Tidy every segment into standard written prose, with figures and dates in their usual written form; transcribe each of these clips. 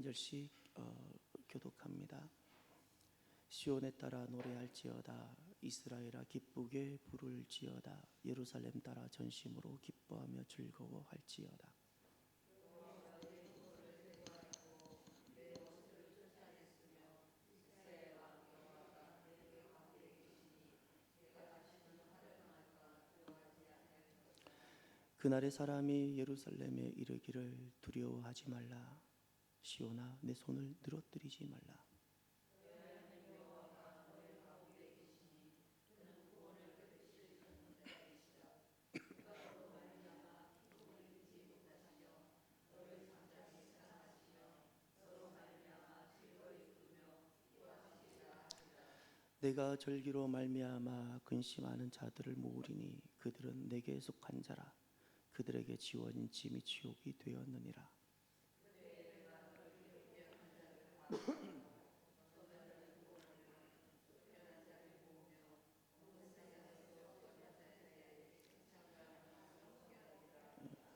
한 절씩 교독합니다. 시온에 따라 노래할지어다. 이스라엘아 기쁘게 부를지어다. 예루살렘 따라 전심으로 기뻐하며 즐거워할지어다. 그날의 사람이 예루살렘에 이르기를 두려워하지 말라. 시온아 내 손을 늘어뜨리지 말라. 내가 절기로 말미암아 근심하는 자들을 모으리니 그들은 내게 속한 자라. 그들에게 지원인 짐이 지옥이 되었느니라.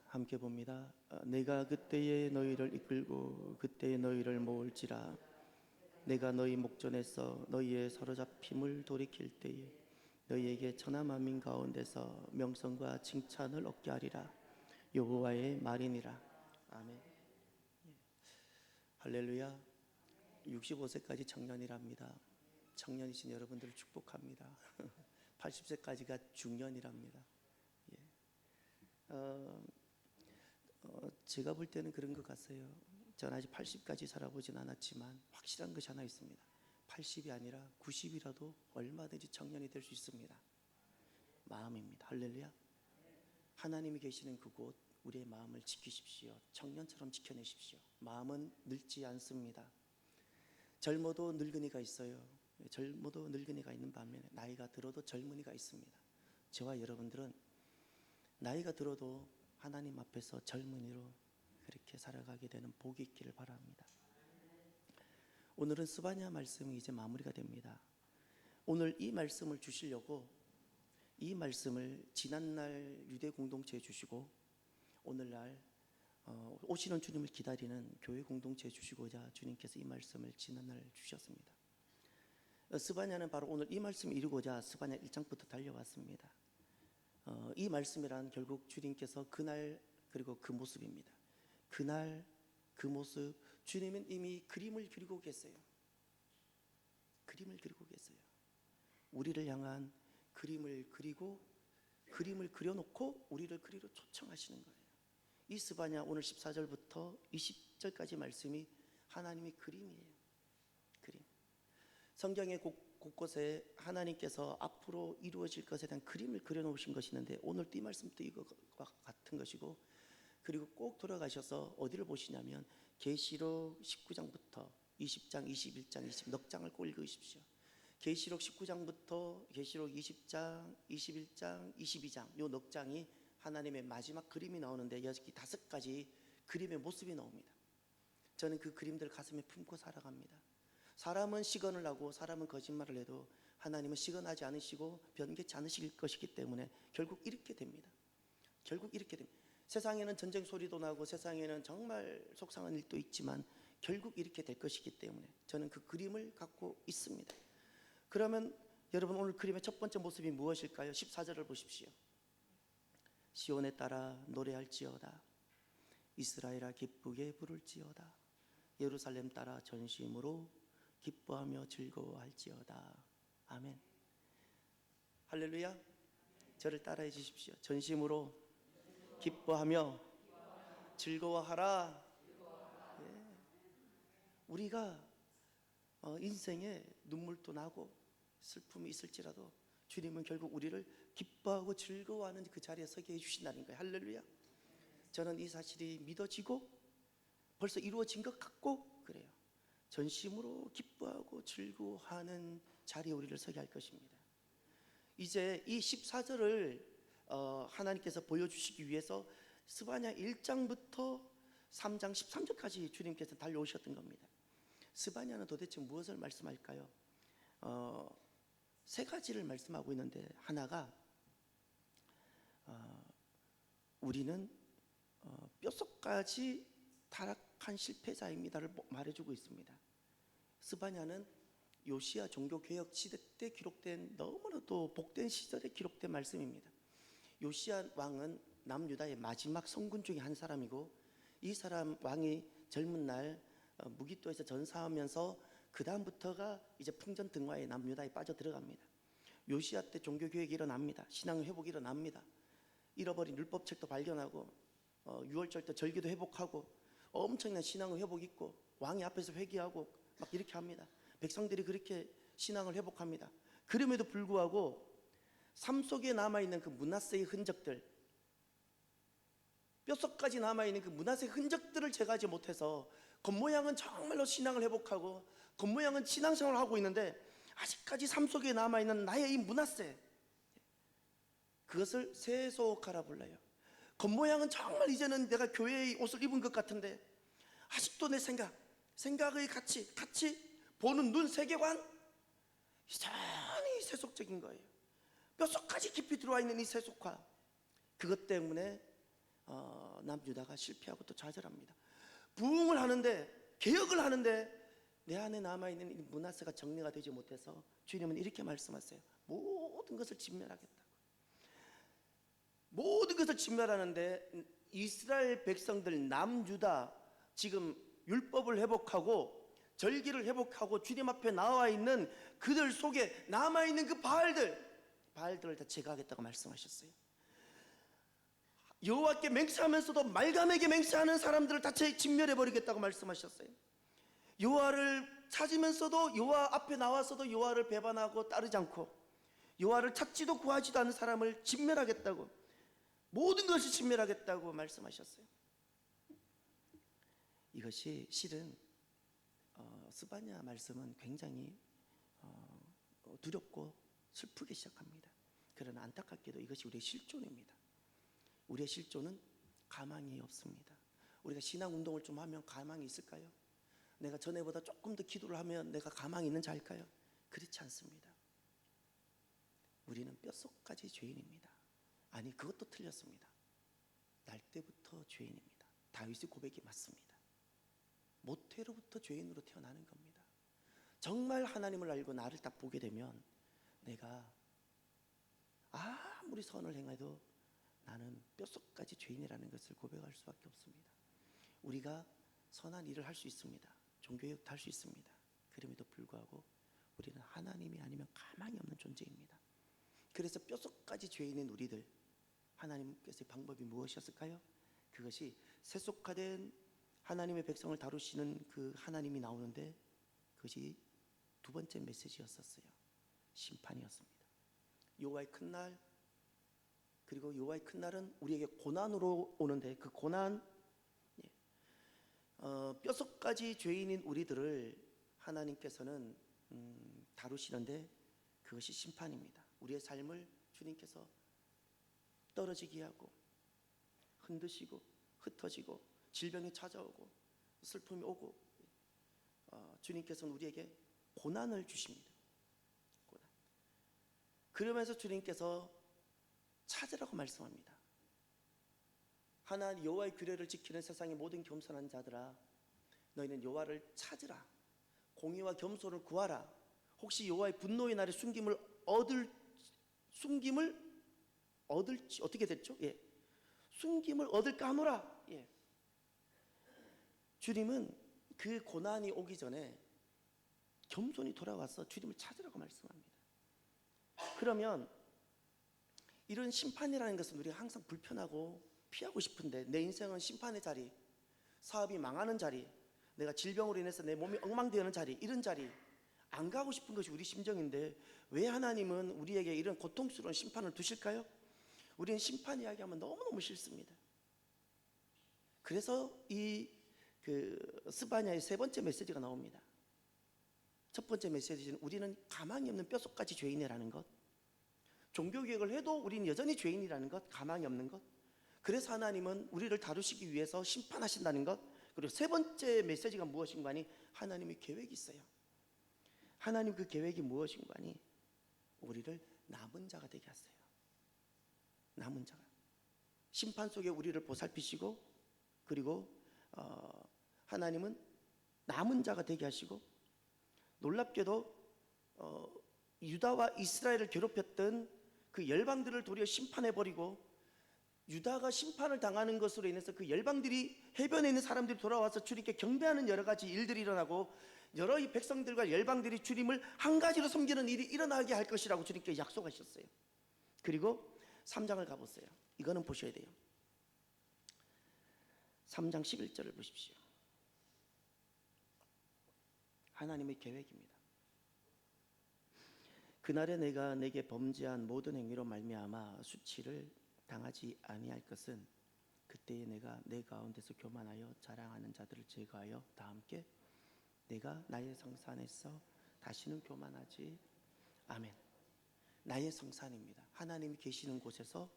함께 봅니다. 내가 그때에 너희를 이끌고 그때에 너희를 모을지라. 내가 너희 목전에서 너희의 사로잡힘을 돌이킬 때에 너희에게 천하 만민 가운데서 명성과 칭찬을 얻게 하리라. 여호와의 말이니라. 아멘. 할렐루야. 65세까지 청년이랍니다. 청년이신 여러분들을 축복합니다. 80세까지가 중년이랍니다. 제가 볼 때는 그런 것 같아요. 저는 아직 80까지 살아보진 않았지만 확실한 것이 하나 있습니다. 80이 아니라 90이라도 얼마든지 청년이 될 수 있습니다. 마음입니다. 할렐루야. 하나님이 계시는 그곳 우리의 마음을 지키십시오. 청년처럼 지켜내십시오. 마음은 늙지 않습니다. 젊어도 늙은이가 있어요. 젊어도 늙은이가 있는 반면에 나이가 들어도 젊은이가 있습니다. 저와 여러분들은 나이가 들어도 하나님 앞에서 젊은이로 그렇게 살아가게 되는 복이 있기를 바랍니다. 오늘은 스바냐 말씀이 이제 마무리가 됩니다. 오늘 이 말씀을 주시려고 이 말씀을 지난날 유대 공동체에 주시고 오늘날 오시는 주님을 기다리는 교회 공동체에 주시고자 주님께서 이 말씀을 지난날 주셨습니다. 스바냐는 바로 오늘 이 말씀을 이루고자 스바냐 1장부터 달려왔습니다. 이 말씀이란 결국 주님께서 그날 그리고 그 모습입니다. 그날 그 모습, 주님은 이미 그림을 그리고 계세요. 그림을 그리고 계세요. 우리를 향한 그림을 그리고 그림을 그려놓고 우리를 그리러 초청하시는 거예요. 이 스바냐 오늘 14절부터 20절까지 말씀이 하나님의 그림이에요. 그림. 성경의 곳곳에 하나님께서 앞으로 이루어질 것에 대한 그림을 그려놓으신 것이 있는데 오늘 이 말씀도 이것과 같은 것이고, 그리고 꼭 돌아가셔서 어디를 보시냐면 계시록 19장부터 20장, 21장, 20넉 장을 꼭 읽으십시오. 계시록 19장부터 계시록 20장, 21장, 22장 요 넉 장이 하나님의 마지막 그림이 나오는데 여기 5가지 그림의 모습이 나옵니다. 저는 그 그림들을 가슴에 품고 살아갑니다. 사람은 시건을 하고 사람은 거짓말을 해도 하나님은 시건하지 않으시고 변개치 않으실 것이기 때문에 결국 이렇게 됩니다. 결국 이렇게 됩니다. 세상에는 전쟁 소리도 나고 세상에는 정말 속상한 일도 있지만 결국 이렇게 될 것이기 때문에 저는 그 그림을 갖고 있습니다. 그러면 여러분 오늘 그림의 첫 번째 모습이 무엇일까요? 14절을 보십시오. 시온에 따라 노래할지어다. 이스라엘아 기쁘게 부를지어다. 예루살렘 따라 전심으로 기뻐하며 즐거워할지어다. 아멘. 할렐루야. 저를 따라해 주십시오. 전심으로 기뻐하며 즐거워하라. 예. 우리가 인생에 눈물도 나고 슬픔이 있을지라도 주님은 결국 우리를 기뻐하고 즐거워하는 그 자리에 서게 해주신다는 거예요. 할렐루야. 저는 이 사실이 믿어지고 벌써 이루어진 것 같고 그래요. 전심으로 기뻐하고 즐거워하는 자리에 우리를 서게 할 것입니다. 이제 이 14절을 하나님께서 보여주시기 위해서 스바냐 1장부터 3장 13절까지 주님께서 달려오셨던 겁니다. 스바냐는 도대체 무엇을 말씀할까요? 세 가지를 말씀하고 있는데 하나가 우리는 뼛속까지 타락한 심판 실패자입니다를 말해주고 있습니다. 스바냐는 요시야 종교개혁 시대 때 기록된 너무나도 복된 시절에 기록된 말씀입니다. 요시야 왕은 남유다의 마지막 성군 중에 한 사람이고, 이 사람 왕이 젊은 날 무기토에서 전사하면서 그 다음부터가 이제 풍전등화에 남유다에 빠져 들어갑니다. 요시야 때 종교개혁이 일어납니다. 신앙 회복이 일어납니다. 잃어버린 율법책도 발견하고 6월절 때 절기도 회복하고 엄청난 신앙 회복 있고 왕이 앞에서 회개하고 막 이렇게 합니다. 백성들이 그렇게 신앙을 회복합니다. 그럼에도 불구하고 삶 속에 남아있는 그 므낫세의 흔적들, 뼛속까지 남아있는 그 므낫세의 흔적들을 제거하지 못해서 겉모양은 정말로 신앙을 회복하고 겉모양은 신앙생활을 하고 있는데 아직까지 삶 속에 남아있는 나의 이 므낫세, 그것을 세속하라 불러요. 겉모양은 정말 이제는 내가 교회의 옷을 입은 것 같은데 아직도 내 생각의 가치 보는 눈 세계관 여전히 세속적인 거예요. 뼛속까지 깊이 들어와 있는 이 세속화, 그것 때문에 남유다가 실패하고 또 좌절합니다. 부흥을 하는데, 개혁을 하는데 내 안에 남아있는 이 므낫세가 정리가 되지 못해서 주님은 이렇게 말씀하세요. 모든 것을 진멸하겠다고. 모든 것을 진멸하는데 이스라엘 백성들 남유다, 지금 율법을 회복하고 절기를 회복하고 주님 앞에 나와 있는 그들 속에 남아있는 그 바알들을 다 제거하겠다고 말씀하셨어요. 여호와께 맹세하면서도 말감에게 맹세하는 사람들을 다 진멸해버리겠다고 말씀하셨어요. 여호와를 찾으면서도 여호와 앞에 나와서도 여호와를 배반하고 따르지 않고 여호와를 찾지도 구하지도 않는 사람을 진멸하겠다고, 모든 것을 진멸하겠다고 말씀하셨어요. 이것이 실은 스바냐 말씀은 굉장히 두렵고 슬프게 시작합니다. 그러나 안타깝게도 이것이 우리의 실존입니다. 우리의 실존은 가망이 없습니다. 우리가 신앙운동을 좀 하면 가망이 있을까요? 내가 전에보다 조금 더 기도를 하면 내가 가망이 있는 자일까요? 그렇지 않습니다. 우리는 뼛속까지 죄인입니다. 아니, 그것도 틀렸습니다. 날 때부터 죄인입니다. 다윗의 고백이 맞습니다. 모태로부터 죄인으로 태어나는 겁니다. 정말 하나님을 알고 나를 딱 보게 되면 내가 아무리 선을 행해도 나는 뼛속까지 죄인이라는 것을 고백할 수밖에 없습니다. 우리가 선한 일을 할 수 있습니다. 종교개혁도 할 수 있습니다. 그럼에도 불구하고 우리는 하나님이 아니면 가망이 없는 존재입니다. 그래서 뼛속까지 죄인인 우리들, 하나님께서의 방법이 무엇이었을까요? 그것이 세속화된 하나님의 백성을 다루시는 그 하나님이 나오는데 그것이 두 번째 메시지였었어요. 심판이었습니다. 여호와의 큰 날, 그리고 여호와의 큰 날은 우리에게 고난으로 오는데 그 고난, 뼛속까지 죄인인 우리들을 하나님께서는 다루시는데 그것이 심판입니다. 우리의 삶을 주님께서 떨어지게 하고 흔드시고 흩어지고 질병이 찾아오고 슬픔이 오고 주님께서는 우리에게 고난을 주십니다. 고난. 그러면서 주님께서 찾으라고 말씀합니다. 하나님 여호와의 규례를 지키는 세상의 모든 겸손한 자들아, 너희는 여호와를 찾으라. 공의와 겸손을 구하라. 혹시 여호와의 분노의 날에 숨김을 얻을지 어떻게 됐죠? 숨김을 얻을까 하노라. 주님은 그 고난이 오기 전에 겸손히 돌아와서 주님을 찾으라고 말씀합니다. 그러면 이런 심판이라는 것은 우리가 항상 불편하고 피하고 싶은데, 내 인생은 심판의 자리, 사업이 망하는 자리, 내가 질병으로 인해서 내 몸이 엉망되는 자리, 이런 자리 안 가고 싶은 것이 우리 심정인데 왜 하나님은 우리에게 이런 고통스러운 심판을 두실까요? 우리는 심판 이야기하면 너무너무 싫습니다. 그래서 이 스바냐의 세 번째 메시지가 나옵니다. 첫 번째 메시지는 우리는 가망이 없는 뼛속까지 죄인이라는 것, 종교개혁을 해도 우리는 여전히 죄인이라는 것, 가망이 없는 것. 그래서 하나님은 우리를 다루시기 위해서 심판하신다는 것. 그리고 세 번째 메시지가 무엇인가 하니 하나님의 계획이 있어요. 하나님 그 계획이 무엇인가 하니 우리를 남은 자가 되게 하세요. 남은 자가 심판 속에 우리를 보살피시고, 그리고 하나님은 남은 자가 되게 하시고, 놀랍게도 유다와 이스라엘을 괴롭혔던 그 열방들을 도리어 심판해버리고, 유다가 심판을 당하는 것으로 인해서 그 열방들이, 해변에 있는 사람들이 돌아와서 주님께 경배하는 여러 가지 일들이 일어나고, 여러 이 백성들과 열방들이 주님을 한 가지로 섬기는 일이 일어나게 할 것이라고 주님께 약속하셨어요. 그리고 3장을 가보세요. 이거는 보셔야 돼요. 3장 11절을 보십시오. 하나님의 계획입니다. 그날에 내가 내게 범죄한 모든 행위로 말미암아 수치를 당하지 아니할 것은, 그때에 내가 내 가운데서 교만하여 자랑하는 자들을 제거하여 다 함께 내가 나의 성산에서 다시는 교만하지. 아멘. 나의 성산입니다. 하나님이 계시는 곳에서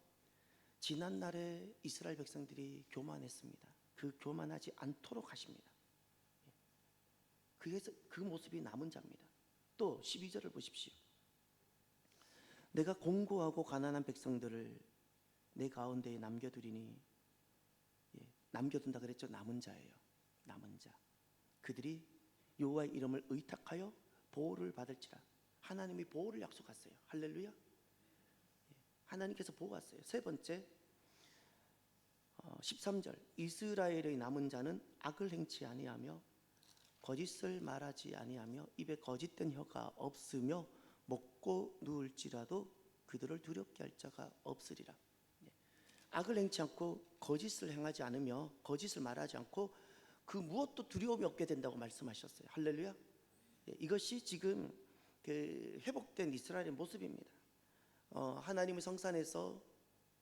지난날에 이스라엘 백성들이 교만했습니다. 그 교만하지 않도록 하십니다. 그래서 그 모습이 남은 자입니다. 또 12절을 보십시오. 내가 공고하고 가난한 백성들을 내 가운데에 남겨두리니, 남겨둔다 그랬죠. 남은 자예요. 남은 자. 그들이 여호와의 이름을 의탁하여 보호를 받을지라. 하나님이 보호를 약속하세요. 할렐루야. 하나님께서 보호하세요. 세 번째, 13절. 이스라엘의 남은 자는 악을 행치 아니하며 거짓을 말하지 아니하며 입에 거짓된 혀가 없으며 먹고 누울지라도 그들을 두렵게 할 자가 없으리라. 악을 행치 않고 거짓을 행하지 않으며 거짓을 말하지 않고 그 무엇도 두려움이 없게 된다고 말씀하셨어요. 할렐루야. 이것이 지금 그 회복된 이스라엘의 모습입니다. 하나님의 성산에서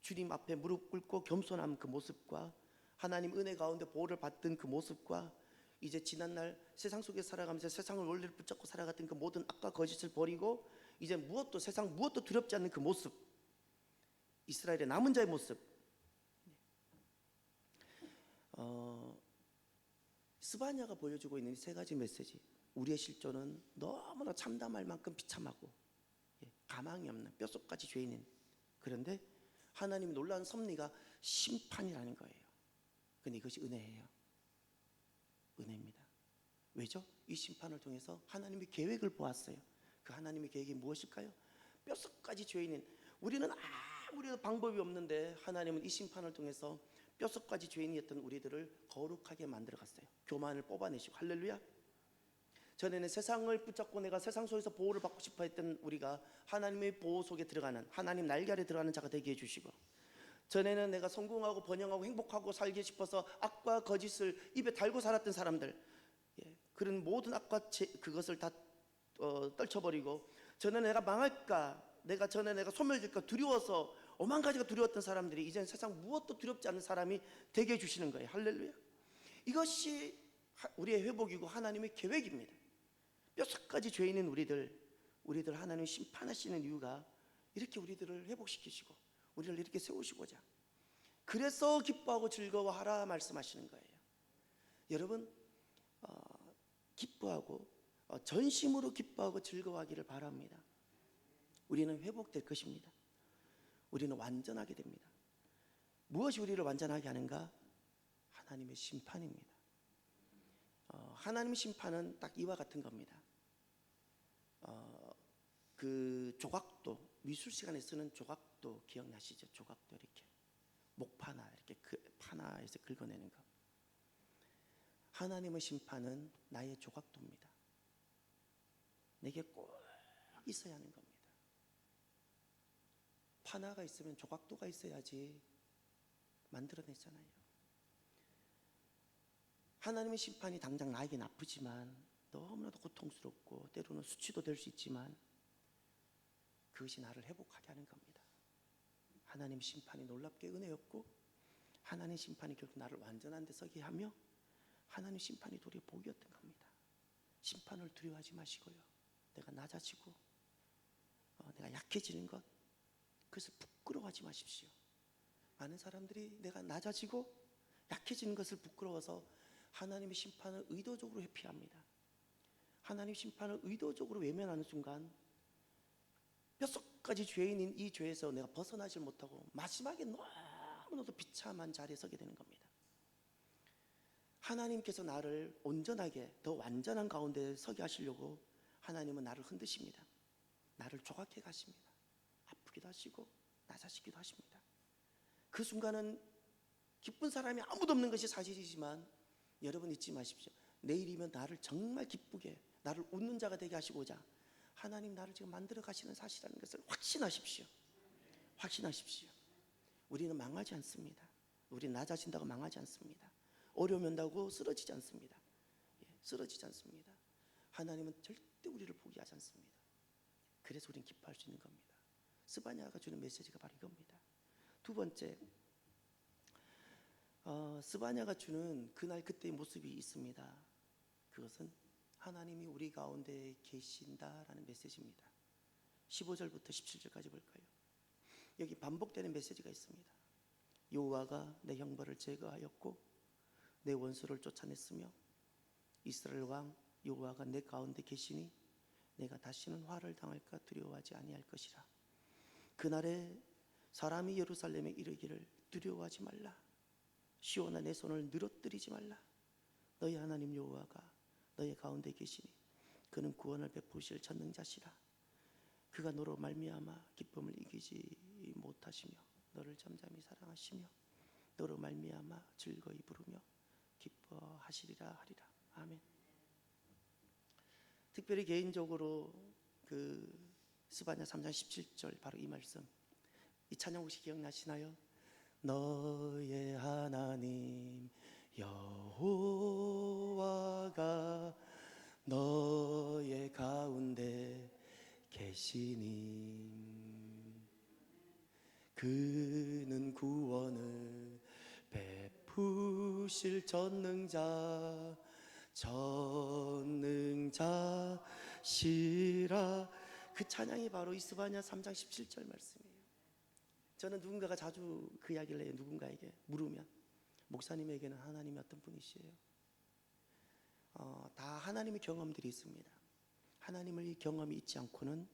주님 앞에 무릎 꿇고 겸손한 그 모습과 하나님 은혜 가운데 보호를 받던 그 모습과, 이제 지난날 세상 속에 살아가면서 세상을 원리를 붙잡고 살아갔던 그 모든 악과 거짓을 버리고 이제 무엇도, 세상 무엇도 두렵지 않는 그 모습, 이스라엘의 남은 자의 모습. 스바냐가 보여주고 있는 세 가지 메시지. 우리의 실존은 너무나 참담할 만큼 비참하고 가망이 없는 뼛속까지 죄인인, 그런데 하나님이 놀라운 섭리가 심판이라는 거예요. 근데 이것이 은혜예요. 은혜입니다. 왜죠? 이 심판을 통해서 하나님의 계획을 보았어요. 그 하나님의 계획이 무엇일까요? 뼛속까지 죄인인 우리는 아무리 방법이 없는데, 하나님은 이 심판을 통해서 뼛속까지 죄인이었던 우리들을 거룩하게 만들어갔어요. 교만을 뽑아내시고. 할렐루야. 전에는 세상을 붙잡고 내가 세상 속에서 보호를 받고 싶어 했던 우리가 하나님의 보호 속에 들어가는, 하나님 날개 아래 들어가는 자가 되게 해주시고, 전에는 내가 성공하고 번영하고 행복하고 살기 싶어서 악과 거짓을 입에 달고 살았던 사람들, 그런 모든 악과 그것을 다 떨쳐버리고, 전에 내가 망할까, 전에 내가 소멸될까 두려워서 오만 가지가 두려웠던 사람들이 이제는 세상 무엇도 두렵지 않는 사람이 되게 해주시는 거예요. 할렐루야. 이것이 우리의 회복이고 하나님의 계획입니다. 뼛속까지 죄인인 우리들 하나님 심판하시는 이유가 이렇게 우리들을 회복시키시고 우리를 이렇게 세우시고자, 그래서 기뻐하고 즐거워하라 말씀하시는 거예요. 여러분, 기뻐하고 전심으로 기뻐하고 즐거워하기를 바랍니다. 우리는 회복될 것입니다. 우리는 완전하게 됩니다. 무엇이 우리를 완전하게 하는가? 하나님의 심판입니다. 하나님의 심판은 딱 이와 같은 겁니다. 그 조각도, 미술 시간에 쓰는 조각도 기억나시죠? 조각도 이렇게 목파나 이렇게 그 파나에서 긁어내는 거. 하나님의 심판은 나의 조각도입니다. 내게 꼭 있어야 하는 겁니다. 파나가 있으면 조각도가 있어야지 만들어내잖아요. 하나님의 심판이 당장 나에게 나쁘지만, 너무나도 고통스럽고 때로는 수치도 될 수 있지만, 그것이 나를 회복하게 하는 겁니다. 하나님 심판이 놀랍게 은혜였고, 하나님 심판이 결국 나를 완전한 데 서게 하며, 하나님 심판이 도리어 복이었던 겁니다. 심판을 두려워하지 마시고요, 내가 낮아지고 내가 약해지는 것, 그것을 부끄러워하지 마십시오. 많은 사람들이 내가 낮아지고 약해지는 것을 부끄러워서 하나님의 심판을 의도적으로 회피합니다. 하나님의 심판을 의도적으로 외면하는 순간 뼛속까지 죄인인 이 죄에서 내가 벗어나질 못하고 마지막에 너무나도 비참한 자리에 서게 되는 겁니다. 하나님께서 나를 온전하게 더 완전한 가운데 서게 하시려고 하나님은 나를 흔드십니다. 나를 조각해 가십니다. 아프기도 하시고 낮아지기도 하십니다. 그 순간은 기쁜 사람이 아무도 없는 것이 사실이지만 여러분 잊지 마십시오. 내일이면 나를 정말 기쁘게, 나를 웃는 자가 되게 하시고자 하나님 나를 지금 만들어 가시는 사실이라는 것을 확신하십시오. 확신하십시오. 우리는 망하지 않습니다. 우리는 낮아진다고 망하지 않습니다. 어려움이 온다고 쓰러지지 않습니다. 쓰러지지 않습니다. 하나님은 절대 우리를 포기하지 않습니다. 그래서 우리는 기뻐할 수 있는 겁니다. 스바냐가 주는 메시지가 바로 이겁니다. 두 번째, 스바냐가 주는 그날 그때의 모습이 있습니다. 그것은 하나님이 우리 가운데 계신다라는 메시지입니다. 15절부터 17절까지 볼까요? 여기 반복되는 메시지가 있습니다. 여호와가 내 형벌을 제거하였고 내 원수를 쫓아냈으며 이스라엘 왕 여호와가 내 가운데 계시니 내가 다시는 화를 당할까 두려워하지 아니할 것이라. 그날에 사람이 예루살렘에 이르기를 두려워하지 말라. 시온아 내 손을 늘어뜨리지 말라. 너희 하나님 여호와가 너희 가운데 계시니 그는 구원을 베푸실 전능자시라. 그가 너로 말미암아 기쁨을 이기지 못하시며 너를 잠잠히 사랑하시며 너로 말미암아 즐거이 부르며 기뻐하시리라 하리라. 아멘. 특별히 개인적으로 그 스바냐 3장 17절 바로 이 말씀, 이 찬양 혹시 기억나시나요? 너의 하나님 여호와가 너의 가운데 계시니 그는 구원을 베푸실 전능자시라. 그 찬양이 바로 이 스바냐 3장 17절 말씀이에요. 저는 누군가가 자주 그 이야기를 해요. 누군가에게 물으면 목사님에게는 하나님이 어떤 분이시에요? 다 하나님의 경험들이 있습니다. 하나님의 경험이 있지 않고는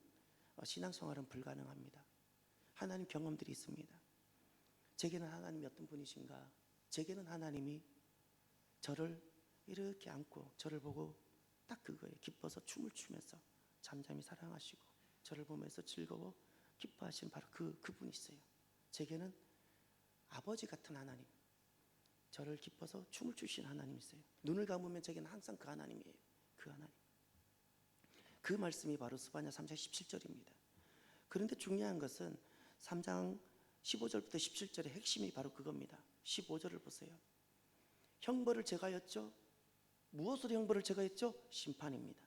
신앙생활은 불가능합니다. 하나님 경험들이 있습니다. 제게는 하나님이 어떤 분이신가? 제게는 하나님이 저를 이렇게 안고 저를 보고 딱 그거예요. 기뻐서 춤을 추면서 잠잠히 사랑하시고 저를 보면서 즐거워 기뻐하시는 바로 그분이세요. 제게는 아버지 같은 하나님, 저를 기뻐서 춤을 추시는 하나님이세요. 눈을 감으면 제게는 항상 그 하나님이에요. 그 하나님. 그 말씀이 바로 스바냐 3장 17절입니다. 그런데 중요한 것은 3장 15절부터 17절의 핵심이 바로 그겁니다. 15절을 보세요. 형벌을 제거하였죠. 무엇으로 형벌을 제거했죠? 심판입니다.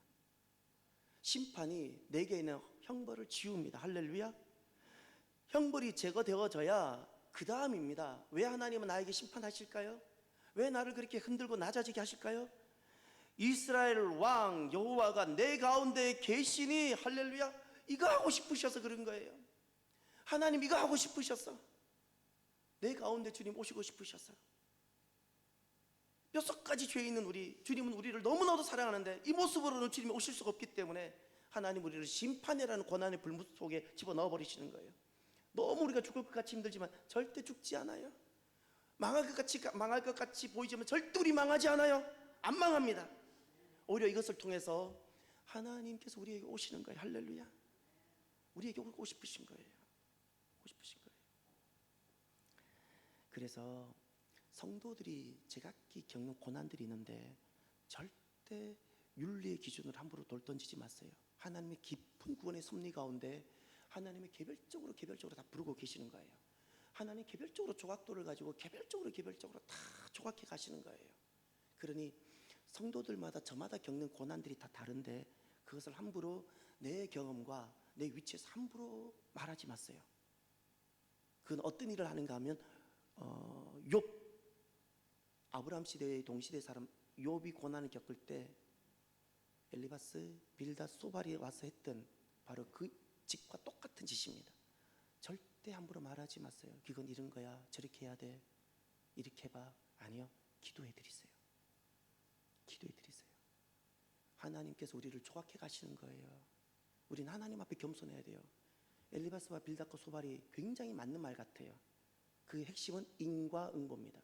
심판이 내게 있는 형벌을 지웁니다. 할렐루야. 형벌이 제거되어져야 그 다음입니다. 왜 하나님은 나에게 심판하실까요? 왜 나를 그렇게 흔들고 낮아지게 하실까요? 이스라엘 왕 여호와가 내 가운데 계시니, 할렐루야. 이거 하고 싶으셔서 그런 거예요. 하나님 이거 하고 싶으셨어. 내 가운데 주님 오시고 싶으셨어요. 여섯 가지 죄 있는 우리, 주님은 우리를 너무나도 사랑하는데 이 모습으로는 주님이 오실 수가 없기 때문에 하나님 우리를 심판이라는 고난의 불못 속에 집어넣어 버리시는 거예요. 너무 우리가 죽을 것 같이 힘들지만 절대 죽지 않아요. 망할 것 같이 보이지만 절대 우리 망하지 않아요. 안 망합니다. 오히려 이것을 통해서 하나님께서 우리에게 오시는 거예요. 할렐루야. 우리에게 오고 싶으신 거예요. 오고 싶으신 거예요. 그래서 성도들이 제각기 겪는 고난들이 있는데 절대 윤리의 기준으로 함부로 돌 던지지 마세요. 하나님의 깊은 구원의 섭리 가운데 하나님의 개별적으로 다 부르고 계시는 거예요. 하나님 개별적으로 조각도를 가지고 개별적으로 다 조각해 가시는 거예요. 그러니 성도들마다 저마다 겪는 고난들이 다 다른데 그것을 함부로 내 경험과 내 위치에서 함부로 말하지 마세요. 그건 어떤 일을 하는가 하면 욥, 아브라함 시대의 동시대 사람 욥이 고난을 겪을 때 엘리바스, 빌닷, 소발이 와서 했던 바로 그 짓과 똑같은 짓입니다. 절대 함부로 말하지 마세요. 이건 이런 거야, 저렇게 해야 돼, 이렇게 해봐. 아니요, 기도해 드리세요. 기도해 드리세요. 하나님께서 우리를 조각해 가시는 거예요. 우리는 하나님 앞에 겸손해야 돼요. 엘리바스와 빌닷과 소발이 굉장히 맞는 말 같아요. 그 핵심은 인과 응보입니다.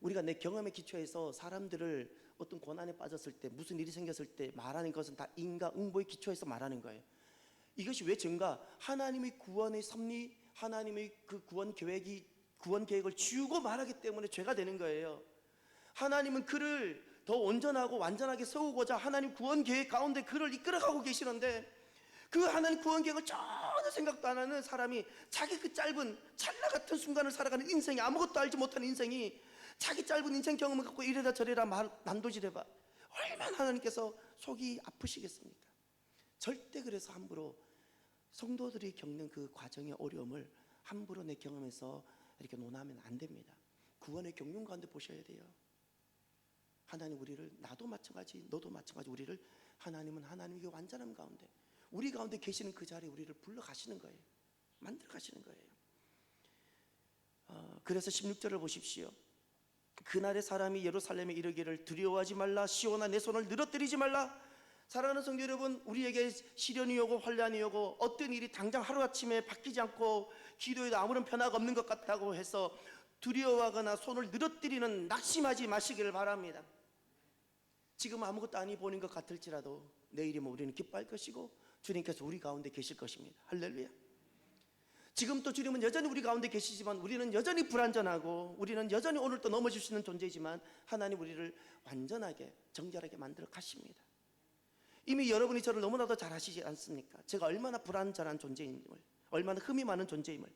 우리가 내 경험에 기초해서 사람들을 어떤 고난에 빠졌을 때, 무슨 일이 생겼을 때 말하는 것은 다 인과응보에 기초해서 말하는 거예요. 이것이 왜 죄인가? 하나님의 구원의 섭리, 하나님의 그 구원 계획을 지우고 말하기 때문에 죄가 되는 거예요. 하나님은 그를 더 온전하고 완전하게 세우고자 하나님 구원 계획 가운데 그를 이끌어가고 계시는데, 그 하나님 구원 계획을 전혀 생각도 안 하는 사람이 자기 그 짧은 찰나 같은 순간을 살아가는 인생이, 아무것도 알지 못하는 인생이 자기 짧은 인생 경험을 갖고 이래라 저래라 난도질해봐. 얼마나 하나님께서 속이 아프시겠습니까? 절대 그래서 함부로 성도들이 겪는 그 과정의 어려움을 함부로 내 경험에서 이렇게 논하면 안 됩니다. 구원의 경륜 가운데 보셔야 돼요. 하나님 우리를, 나도 마찬가지 너도 마찬가지, 우리를 하나님은 하나님의 완전함 가운데 우리 가운데 계시는 그 자리에 우리를 불러 가시는 거예요. 만들어 가시는 거예요. 그래서 16절을 보십시오. 그날의 사람이 예루살렘에 이르기를 두려워하지 말라, 시온아 내 손을 늘어뜨리지 말라. 사랑하는 성도 여러분, 우리에게 시련이 오고 환난이 오고 어떤 일이 당장 하루아침에 바뀌지 않고 기도에도 아무런 변화가 없는 것 같다고 해서 두려워하거나 손을 늘어뜨리는 낙심하지 마시기를 바랍니다. 지금 아무것도 아니 보이는 것 같을지라도 내일이면 우리는 기뻐할 것이고 주님께서 우리 가운데 계실 것입니다. 할렐루야. 지금 또 주님은 여전히 우리 가운데 계시지만 우리는 여전히 불완전하고 우리는 여전히 오늘 또 넘어질 수 있는 존재이지만 하나님 우리를 완전하게 정결하게 만들어 가십니다. 이미 여러분이 저를 너무나도 잘 아시지 않습니까? 제가 얼마나 불완전한 존재임을, 얼마나 흠이 많은 존재임을.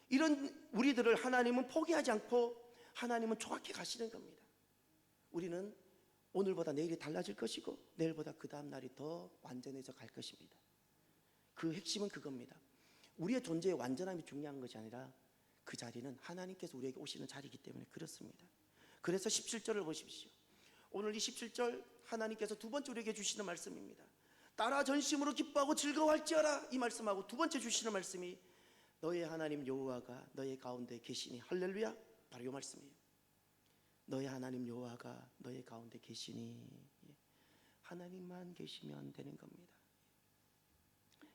이런 우리들을 하나님은 포기하지 않고 하나님은 조각해 가시는 겁니다. 우리는 오늘보다 내일이 달라질 것이고 내일보다 그 다음 날이 더 완전해져 갈 것입니다. 그 핵심은 그겁니다. 우리의 존재의 완전함이 중요한 것이 아니라 그 자리는 하나님께서 우리에게 오시는 자리이기 때문에 그렇습니다. 그래서 17절을 보십시오. 오늘 이 17절 하나님께서 두 번째 우리에게 주시는 말씀입니다. 따라 전심으로 기뻐하고 즐거워할지어라, 이 말씀하고 두 번째 주시는 말씀이 너의 하나님 여호와가 너의 가운데 계시니. 할렐루야. 바로 이 말씀이에요. 너의 하나님 여호와가 너의 가운데 계시니. 하나님만 계시면 되는 겁니다.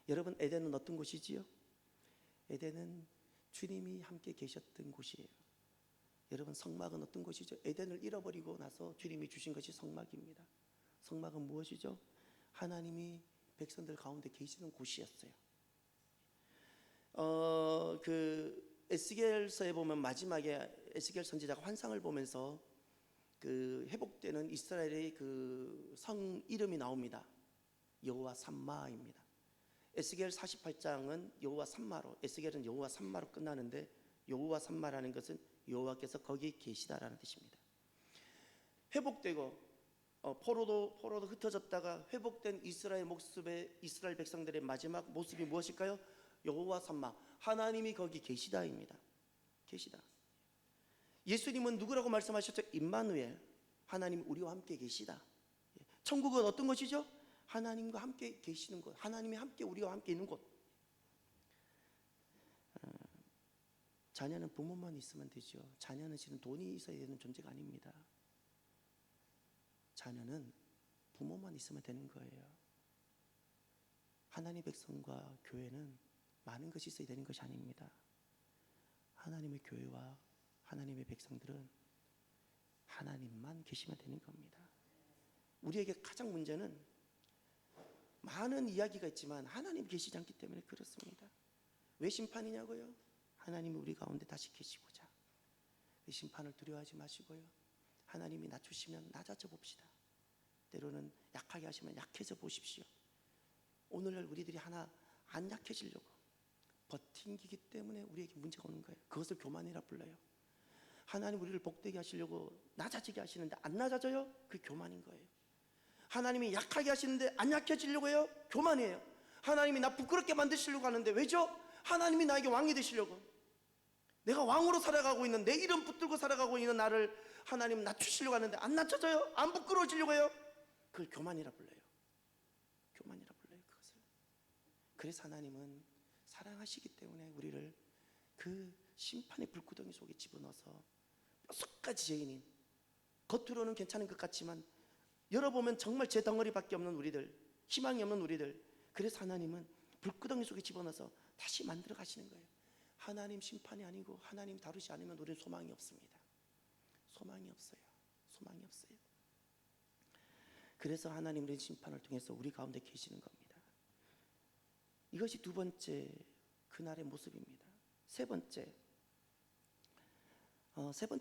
여러분, 에덴은 어떤 곳이지요? 에덴은 주님이 함께 계셨던 곳이에요. 여러분, 성막은 어떤 곳이죠? 에덴을 잃어버리고 나서 주님이 주신 것이 성막입니다. 성막은 무엇이죠? 하나님이 백성들 가운데 계시는 곳이었어요. 그 에스겔서에 보면 마지막에 에스겔 선지자가 환상을 보면서 그 회복되는 이스라엘의 그 성 이름이 나옵니다. 여호와 삼마입니다. 에스겔 48장은 여호와 삼마로, 에스겔은 여호와 삼마로 끝나는데 여호와 삼마라는 것은 여호와께서 거기 계시다라는 뜻입니다. 회복되고 포로도 흩어졌다가 회복된 이스라엘 백성들의 마지막 모습이 무엇일까요? 여호와 삼마, 하나님이 거기 계시다입니다. 계시다. 예수님은 누구라고 말씀하셨죠? 임마누엘, 하나님 우리와 함께 계시다. 천국은 어떤 것이죠? 하나님과 함께 계시는 곳, 하나님이 함께 우리와 함께 있는 곳. 자녀는 부모만 있으면 되죠. 자녀는 지금 돈이 있어야 되는 존재가 아닙니다. 자녀는 부모만 있으면 되는 거예요. 하나님의 백성과 교회는 많은 것이 있어야 되는 것이 아닙니다. 하나님의 교회와 하나님의 백성들은 하나님만 계시면 되는 겁니다. 우리에게 가장 문제는 많은 이야기가 있지만 하나님 계시지 않기 때문에 그렇습니다. 왜 심판이냐고요? 하나님이 우리 가운데 다시 계시고자. 그 심판을 두려워하지 마시고요, 하나님이 낮추시면 낮아져 봅시다. 때로는 약하게 하시면 약해져 보십시오. 오늘날 우리들이 하나 안 약해지려고 버팅기기 때문에 우리에게 문제가 오는 거예요. 그것을 교만이라 불러요. 하나님 우리를 복되게 하시려고 낮아지게 하시는데 안 낮아져요? 그게 교만인 거예요. 하나님이 약하게 하시는데 안 약해지려고 해요? 교만이에요. 하나님이 나 부끄럽게 만드시려고 하는데 왜죠? 하나님이 나에게 왕이 되시려고, 내가 왕으로 살아가고 있는, 내 이름 붙들고 살아가고 있는 나를 하나님 낮추시려고 하는데 안 낮춰져요? 안 부끄러워지려고 해요? 그걸 교만이라 불러요. 교만이라 불러요, 그것을. 그래서 하나님은 사랑하시기 때문에 우리를 그 심판의 불구덩이 속에 집어넣어서 뼛속까지 죄인인, 겉으로는 괜찮은 것 같지만 열어보면 정말 제 덩어리밖에 없는 우리들, 희망이 없는 우리들, 그래서 하나님은 불구덩이 속에 집어넣어서 다시 만들어 가시는 거예요. 하나님 심판이 아니고 하나님 다루지 않으면 우리는 소망이 없습니다. 소망이 없어요. 소망이 없어요. 그래서 하나님의 심판을 통해서 우리 가운데 계시는 겁니다. 이것이 두 번째 그날의 모습입니다. 세 번째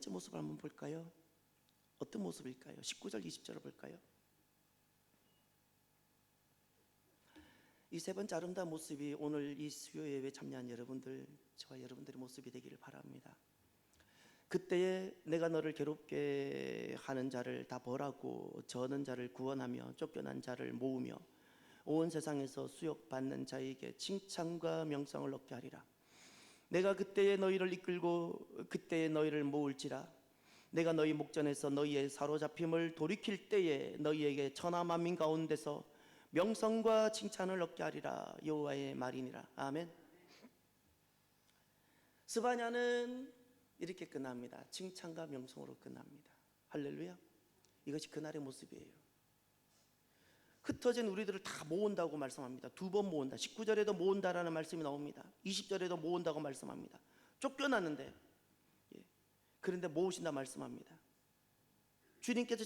모습을 한번 볼까요? 어떤 모습일까요? 19절 20절을 볼까요? 이 세 번째 아름다운 모습이 오늘 이 수요 예배에 참여한 여러분들, 저와 여러분들의 모습이 되기를 바랍니다. 그때에 내가 너를 괴롭게 하는 자를 다 벌하고 저는 자를 구원하며 쫓겨난 자를 모으며 온 세상에서 수욕받는 자에게 칭찬과 명성을 얻게 하리라. 내가 그때에 너희를 이끌고 그때에 너희를 모을지라. 내가 너희 목전에서 너희의 사로잡힘을 돌이킬 때에 너희에게 천하 만민 가운데서 명성과 칭찬을 얻게 하리라. 여호와의 말이니라. 아멘. 스바냐는 이렇게 끝납니다. 칭찬과 명성으로 끝납니다. 할렐루야. 이것이 그날의 모습이에요. 흩어진 우리들을 다 모은다고 말씀합니다. 두 번 모은다. 19절에도 모은다라는 말씀이 나옵니다. 20절에도 모은다고 말씀합니다. 쫓겨났는데 그런데 모으신다 말씀합니다. 주님께서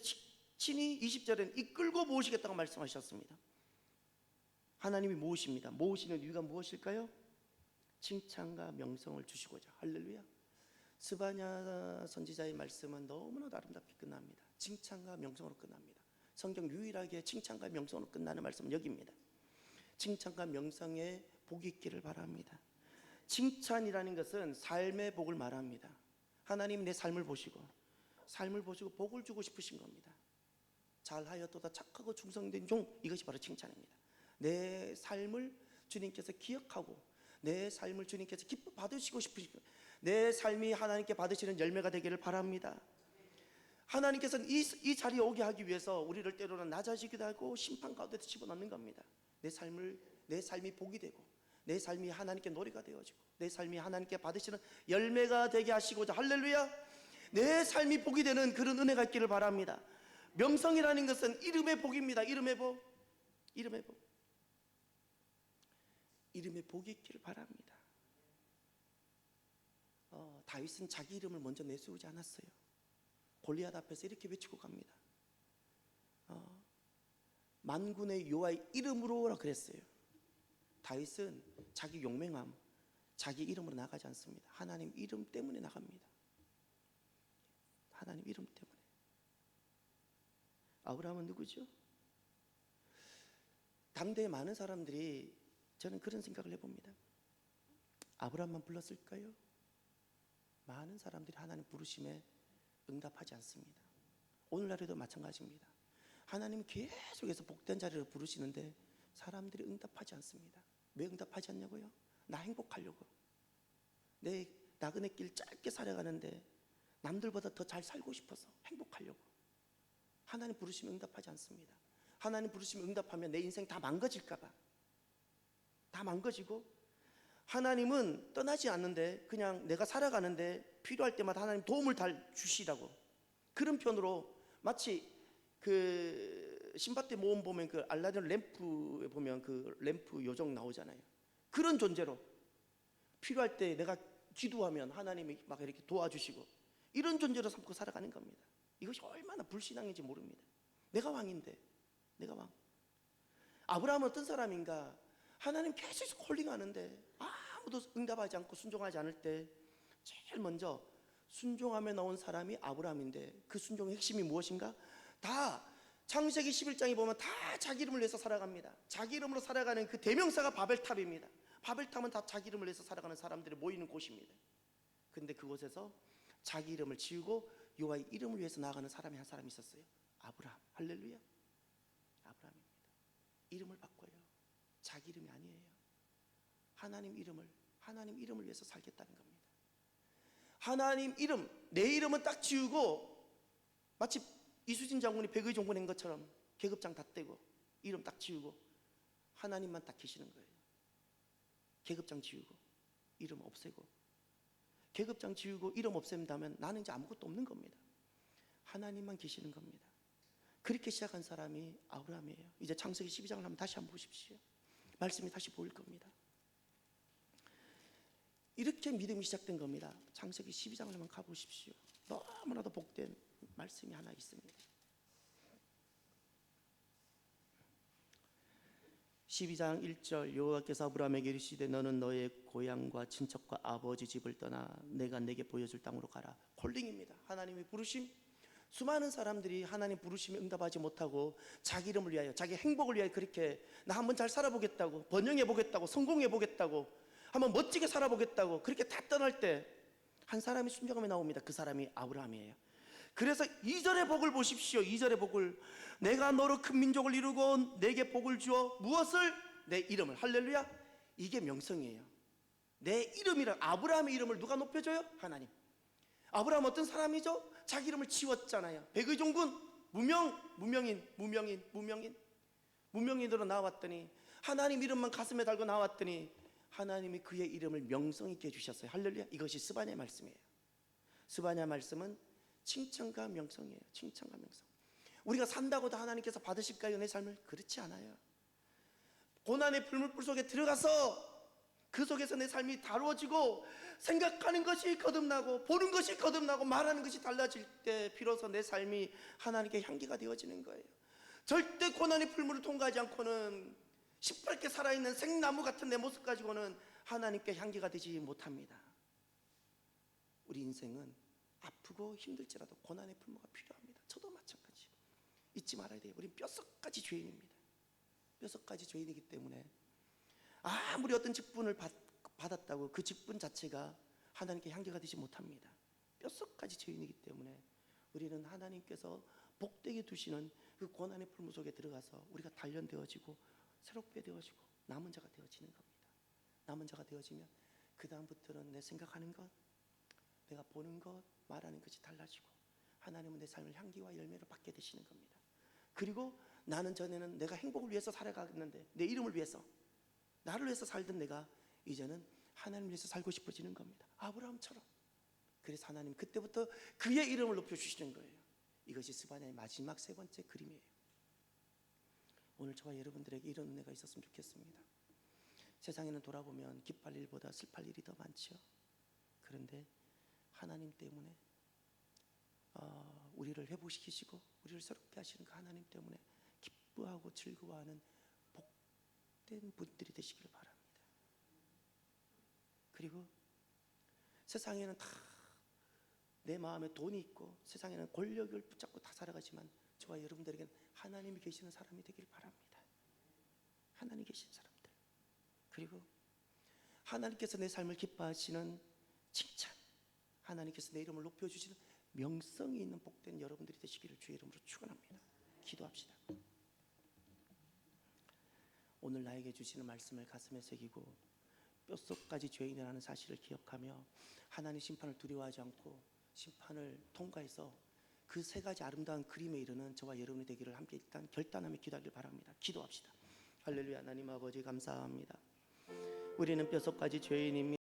친히 20절에는 이끌고 모으시겠다고 말씀하셨습니다. 하나님이 모으십니다. 모으시는 이유가 무엇일까요? 칭찬과 명성을 주시고자. 할렐루야. 스바냐 선지자의 말씀은 너무나 아름답게 끝납니다. 칭찬과 명성으로 끝납니다. 성경 유일하게 칭찬과 명성으로 끝나는 말씀은 여기입니다. 칭찬과 명성에 복이 있기를 바랍니다. 칭찬이라는 것은 삶의 복을 말합니다. 하나님이 내 삶을 보시고 복을 주고 싶으신 겁니다. 잘하였도다 착하고 충성된 종, 이것이 바로 칭찬입니다. 내 삶을 주님께서 기억하고 내 삶을 주님께서 기뻐 받으시고 싶으시고 내 삶이 하나님께 받으시는 열매가 되기를 바랍니다. 하나님께서는 이 자리에 오게 하기 위해서 우리를 때로는 낮아지기도 하고 심판 가운데 집어넣는 겁니다. 내 삶이 복이 되고 내 삶이 하나님께 노래가 되어지고 내 삶이 하나님께 받으시는 열매가 되게 하시고자. 할렐루야. 내 삶이 복이 되는 그런 은혜가 있기를 바랍니다. 명성이라는 것은 이름의 복입니다. 이름의 복. 이름의 복이 있기를 바랍니다. 다윗은 자기 이름을 먼저 내세우지 않았어요. 골리앗 앞에서 이렇게 외치고 갑니다. 만군의 여호와의 이름으로라 그랬어요. 다윗은 자기 용맹함, 자기 이름으로 나가지 않습니다. 하나님 이름 때문에 나갑니다. 하나님 이름 때문에. 아브라함은 누구죠? 당대의 많은 사람들이, 저는 그런 생각을 해봅니다. 아브라함만 불렀을까요? 많은 사람들이 하나님 부르심에 응답하지 않습니다. 오늘날에도 마찬가지입니다. 하나님 계속해서 복된 자리로 부르시는데 사람들이 응답하지 않습니다. 왜 응답하지 않냐고요? 나 행복하려고. 내 나그네 길 짧게 살아가는데 남들보다 더 잘 살고 싶어서 행복하려고. 하나님 부르시면 응답하지 않습니다. 하나님 부르시면 응답하면 내 인생 다 망가질까봐. 다 망가지고, 하나님은 떠나지 않는데 그냥 내가 살아가는데 필요할 때마다 하나님 도움을 달 주시라고. 그런 편으로 마치 그 신밧드 모험 보면 그 알라딘 램프에 보면 그 램프 요정 나오잖아요. 그런 존재로 필요할 때 내가 기도하면 하나님이 막 이렇게 도와주시고, 이런 존재로 삼고 살아가는 겁니다. 이것이 얼마나 불신앙인지 모릅니다. 내가 왕인데, 내가 왕. 아브라함은 어떤 사람인가? 하나님 계속 콜링하는데 아무도 응답하지 않고 순종하지 않을 때 제일 먼저 순종하며 나온 사람이 아브라함인데, 그 순종의 핵심이 무엇인가? 다 창세기 11장에 보면 다 자기 이름을 위해서 살아갑니다. 자기 이름으로 살아가는 그 대명사가 바벨탑입니다. 바벨탑은 다 자기 이름을 위해서 살아가는 사람들이 모이는 곳입니다. 근데 그곳에서 자기 이름을 지우고 여호와의 이름을 위해서 나아가는 사람이 한 사람이 있었어요. 아브라함. 할렐루야. 아브라함입니다. 이름을 바꿔요. 자기 이름이 아니에요. 하나님 이름을 위해서 살겠다는 겁니다. 하나님 이름, 내 이름은 딱 지우고, 마치 이수진 장군이 백의 종군한 것처럼 계급장 다 떼고 이름 딱 지우고 하나님만 딱 계시는 거예요. 계급장 지우고 이름 없애고, 계급장 지우고 이름 없앤다면 나는 이제 아무것도 없는 겁니다. 하나님만 계시는 겁니다. 그렇게 시작한 사람이 아브라함이에요. 이제 창세기 12장을 한번 다시 한번 보십시오. 말씀이 다시 보일 겁니다. 이렇게 믿음이 시작된 겁니다. 창세기 12장을 한번 가보십시오. 너무나도 복된 말씀이 하나 있습니다. 12장 1절 여호와께서 아브라함에게 이르시되 너는 너의 고향과 친척과 아버지 집을 떠나 내가 내게 보여줄 땅으로 가라. 콜링입니다. 하나님의 부르심. 수많은 사람들이 하나님 부르심에 응답하지 못하고 자기 이름을 위하여, 자기 행복을 위하여 그렇게 나 한번 잘 살아보겠다고, 번영해 보겠다고, 성공해 보겠다고, 한번 멋지게 살아보겠다고 그렇게 다 떠날 때 한 사람이 순종함에 나옵니다. 그 사람이 아브라함이에요. 그래서 2절의 복을 보십시오. 2절의 복을, 내가 너로 큰 민족을 이루고 내게 복을 주어 무엇을? 내 이름을. 할렐루야. 이게 명성이에요. 내 이름이라. 아브라함의 이름을 누가 높여줘요? 하나님. 아브라함 어떤 사람이죠? 자기 이름을 지웠잖아요. 백의종군, 무명인으로 나왔더니, 하나님 이름만 가슴에 달고 나왔더니 하나님이 그의 이름을 명성 있게 해주셨어요. 할렐루야. 이것이 스바냐 말씀이에요. 스바냐 말씀은 칭찬과 명성이에요. 칭찬과 명성. 우리가 산다고도 하나님께서 받으실까요? 내 삶을? 그렇지 않아요. 고난의 불물불 속에 들어가서 그 속에서 내 삶이 다루어지고 생각하는 것이 거듭나고 보는 것이 거듭나고 말하는 것이 달라질 때 비로소 내 삶이 하나님께 향기가 되어지는 거예요. 절대 고난의 풀물을 통과하지 않고는 시뻘게 살아있는 생나무 같은 내 모습 가지고는 하나님께 향기가 되지 못합니다. 우리 인생은 아프고 힘들지라도 고난의 풀무가 필요합니다. 저도 마찬가지. 잊지 말아야 돼요. 우린 뼛속까지 죄인입니다. 뼛속까지 죄인이기 때문에 아무리 어떤 직분을 받았다고 그 직분 자체가 하나님께 향기가 되지 못합니다. 뼛속까지 죄인이기 때문에 우리는 하나님께서 복되게 두시는 그 고난의 풀무 속에 들어가서 우리가 단련되어지고 새롭게 되어지고 남은 자가 되어지는 겁니다. 남은 자가 되어지면 그 다음부터는 내 생각하는 것, 내가 보는 것, 말하는 것이 달라지고 하나님은 내 삶을 향기와 열매를 받게 되시는 겁니다. 그리고 나는 전에는 내가 행복을 위해서 살아가겠는데 내 이름을 위해서, 나를 위해서 살던 내가 이제는 하나님을 위해서 살고 싶어지는 겁니다. 아브라함처럼. 그래서 하나님 그때부터 그의 이름을 높여주시는 거예요. 이것이 스바냐의 마지막 세 번째 그림이에요. 오늘 저와 여러분들에게 이런 은혜가 있었으면 좋겠습니다. 세상에는 돌아보면 기뻐할 일보다 슬퍼할 일이 더 많죠. 그런데 하나님 때문에 우리를 회복시키시고 우리를 새롭게 하시는 그 하나님 때문에 기뻐하고 즐거워하는 복된 분들이 되시기를 바랍니다. 그리고 세상에는 다 내 마음에 돈이 있고 세상에는 권력을 붙잡고 다 살아가지만 저와 여러분들에게는 하나님이 계시는 사람이 되길 바랍니다. 하나님 계신 사람들. 그리고 하나님께서 내 삶을 기뻐하시는 칭찬, 하나님께서 내 이름을 높여주시는 명성이 있는 복된 여러분들이 되시기를 주의 이름으로 축원합니다. 기도합시다. 오늘 나에게 주시는 말씀을 가슴에 새기고 뼛속까지 죄인이라는 사실을 기억하며 하나님 심판을 두려워하지 않고 심판을 통과해서 그 세 가지 아름다운 그림에 이르는 저와 여러분이 되기를 함께 일단 결단하며 기도하길 바랍니다. 기도합시다. 할렐루야. 하나님 아버지 감사합니다. 우리는 뼛속까지 죄인입니다.